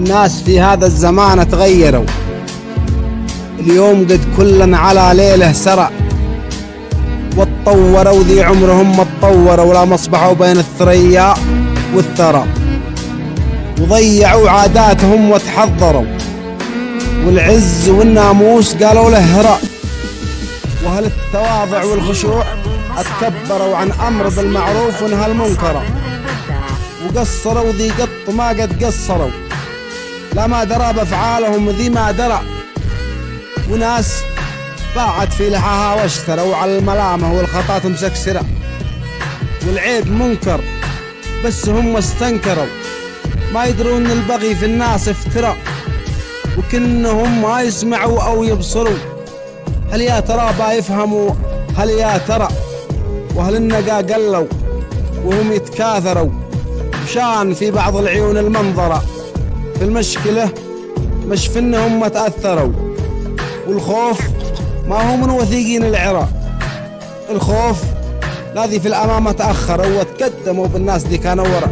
الناس في هذا الزمان تغيروا، اليوم قد كلا على ليله سرى، واتطوروا ذي عمرهم ما اتطوروا، ولا مصبحوا بين الثريا والثرى، وضيعوا عاداتهم وتحضروا، والعز والناموس قالوا له هرى، وهل التواضع والخشوع اتكبروا عن امر بالمعروف ونهى المنكر، وقصروا ذي قط ما قد قصروا، لا ما درى بافعالهم ذي ما درى، وناس باعت في لحاها واشتروا على الملامه والخطا مسكسره، والعيب منكر بس هم استنكروا، ما يدرون البغي في الناس افترى، وكنهم ما يسمعوا او يبصروا، هل يا ترى بايفهموا هل يا ترى، وهل النقا قلوا وهم يتكاثروا، مشان في بعض العيون المنظرة، في المشكلة مش في انهم ما تأثروا، والخوف ما هو من وثيقين العراء، الخوف الذي في الأمام تأخروا وتقدموا بالناس دي كانوا ورا.